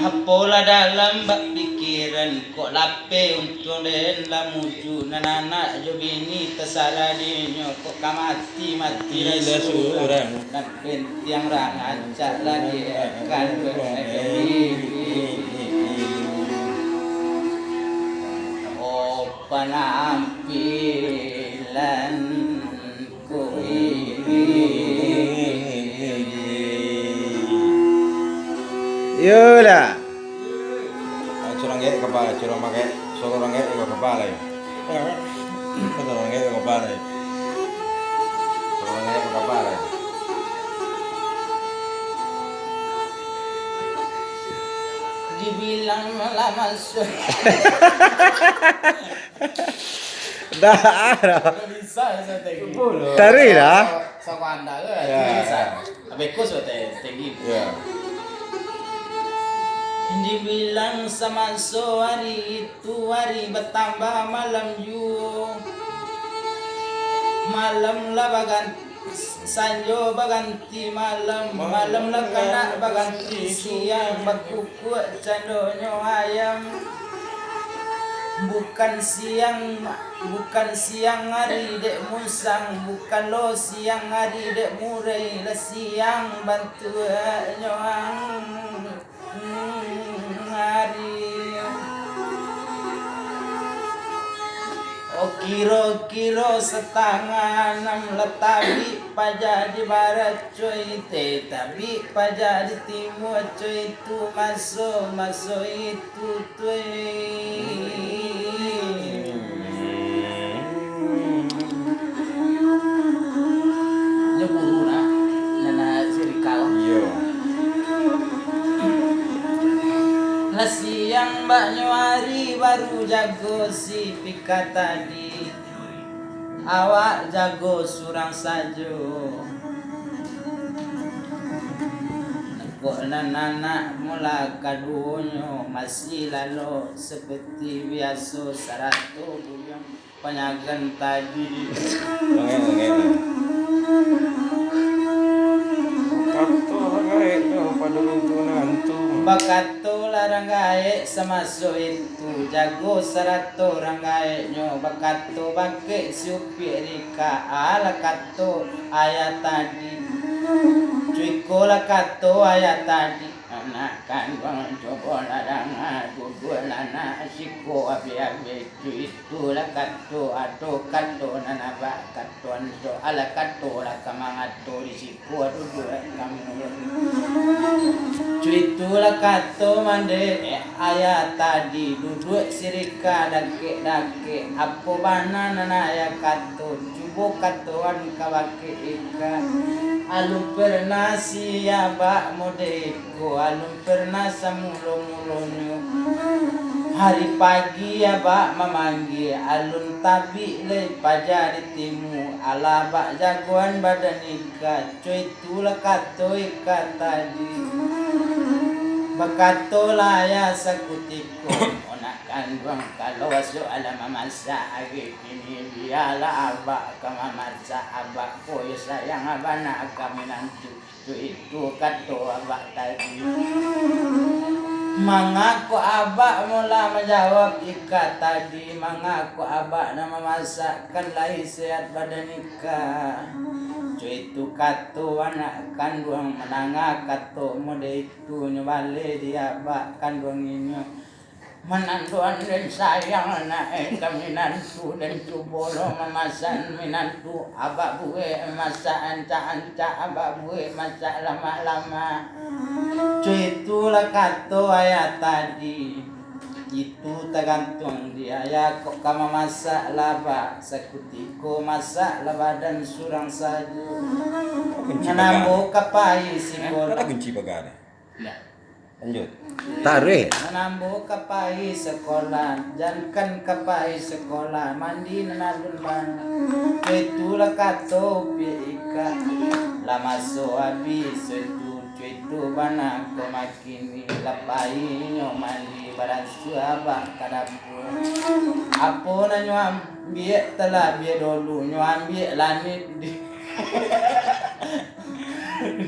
Apola dalam bak pikiran kok lape untuk den lamuju nanana jobini tersalah dinyo kok kamati mati rasuran dan tiang rang acak lagi akan oh penampilan ku Yola. Curang ke kepala, curang pakai sorong ke kepala ya. Sorong ke kepala ya. Sorong ke kepala ya. Dibilang malah masuk. Dah ada. Bisa saya tinggi. Tari lah. Sawanda ke bisa. Tapi kau sudah tinggi. Ya. Dibilang sama so hari itu hari bertambah malam ju malam lah baganti sanjo baganti malam malam lah kena baganti siang bakuku candonyo ayam bukan siang hari dek musang bukan lo siang hari dek murai lah siang bantu nyoang hari oh kiro setengah 6 letabi paja di barat coy tapi paja di timur coy itu masuk itu tuh nyeburu nana sirikal siang mbak nyuari baru jago si pika tadi awak jago surang sajo kok nana mula kadunyo masih lalu seperti biasa 100 bulan penyagan tadi Bakato larang gae sama so itu jago 100 orang gae nyo bakato bake supir rika ala kato ayat tadi cuiko la kato ayat tadi anak kan bang coba larang gugu lana siko abi cuito la kato ato kato nana ba kato so ala kato la kamangato risiko aduh kamu cuitulah kato mande ayat tadi duduk sirika dake apa bana nana ya kato cubo katoan kawake ika alum pernah siapa modeko alum pernah samulo-mulonyo hari pagi ya bak memanggil alun tabi le paja di timu ala bak jagoan badan ika cuitulah kato ika tadi bakato laya sakutiko onakan bang kalau waso ala mamasa agi ini biala abak kamamasa abak koy sayang abana kami nanti itu kato abak tadi mengaku abak mula menjawab ika tadi mengaku abak nama masakkan lahi sehat badan ika itu kato anak kandung menangah kato mode itu nyobale dia abak kandung ini menantuan dan sayang anak kami nantu dan cubolo memasan minantu abak buwe masa anca abak buwe masa lama-lama itulah kato ayat tadi itu tergantung dia ya kok kama masak laba sekutiko masak laba dan surang saja menambo kapai si bola kunci bagara. Lanjut. Tarik. Menambo kapai sekolah jankan kapai sekolah mandi nanadun bana itulah kato pika lama so habis itu bana ko makini lapai nyo mandi barang suaba kadapu apo na nyo ambil telah biar dulu nyo ambil lanit di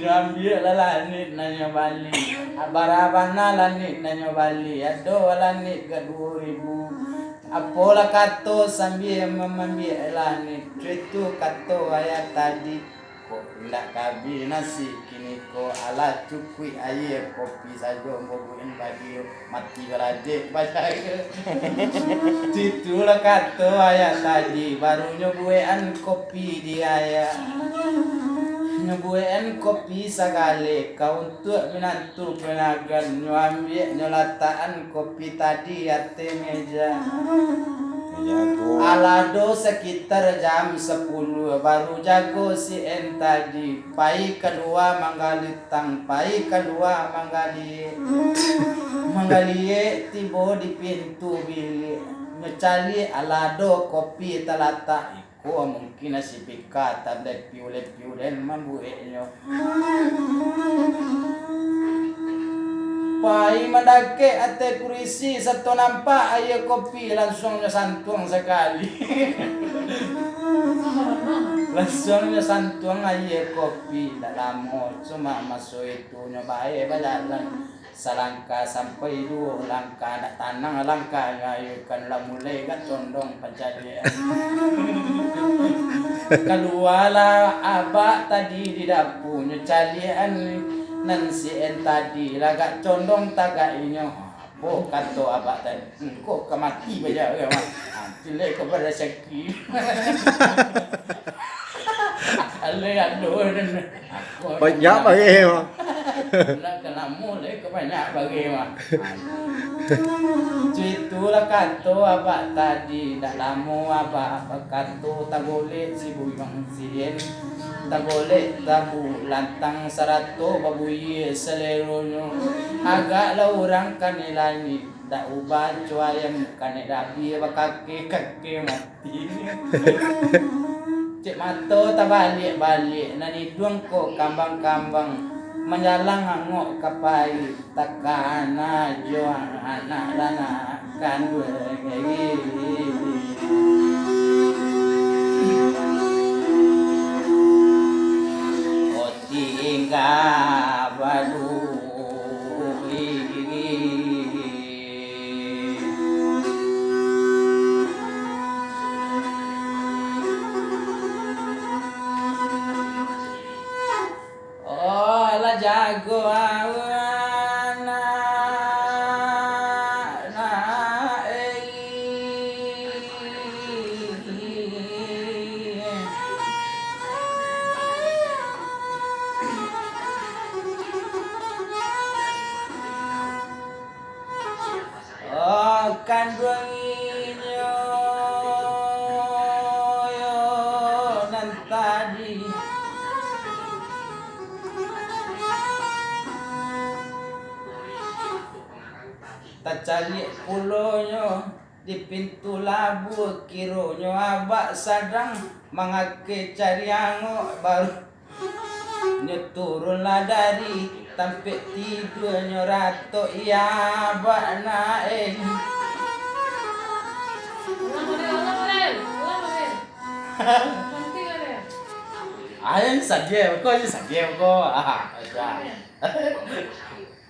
Ambil lah lanit nanya bali. Abarabana lanit nanya bali. Ado lanit ke 2000. Apola kato sambil memambil lanit. Itu kato ayat tadi. Kok ndak kabi nasi kini ko ala cukui air kopi saja mbobuin bagi mati geradik baca ke. Itulah kato ayat tadi baru nyobuean kopi di ayat. Nyobuean kopi sagale kau untuk menantu penagan nyo ambil nyo lataan kopi tadi ate meja. Jago. Alado sekitar jam 10 baru jago si en tadi. Pai kedua manggali tang, pai kedua manggali tibo di pintu bilik. Nyecali alado kopi talata. Iko mungkin si pika tanda piu den mambuenyo. Pai mandake ate kurisi satu nampak ayo kopi langsungnya santuang sekali. Langsungnya santuang ayo kopi dalam cuma masuk itu nyobae berjalan selangkah sampai 2 langkah nak tanang langkah ayo kan lah mulai kan condong pencarian. Keluarlah abak tadi di dapur nyecalian nan si en tadi lagak condong tagak inyo. Oh kato abak tadi. Kok kemati baja ke mah. Cilek kepada seki. Ale ado dan Banyak bagi mah. nak kena mulai ke banyak bagi mah. Itulah kato abak tadi dak lama abak kato tak boleh si buyang sien. Tak boleh tabu lantang 100 babuye seleronyo agaklah orang kanilani tak ubah cuayam kane rabi bakake kake mati. Cik mato tak balik nani duang ko kambang-kambang menjalang angok kapai takana joang anak dana kan tinggal baru oh lah jago awana kandunginyo yo nan tadi tak cari pulonyo di pintu labu kironyo abak sadang mangake cari angok baru nyeturunlah dari tampik tidurnya rato iya abak naik. Ayam saja, kau je saja kau. Ah,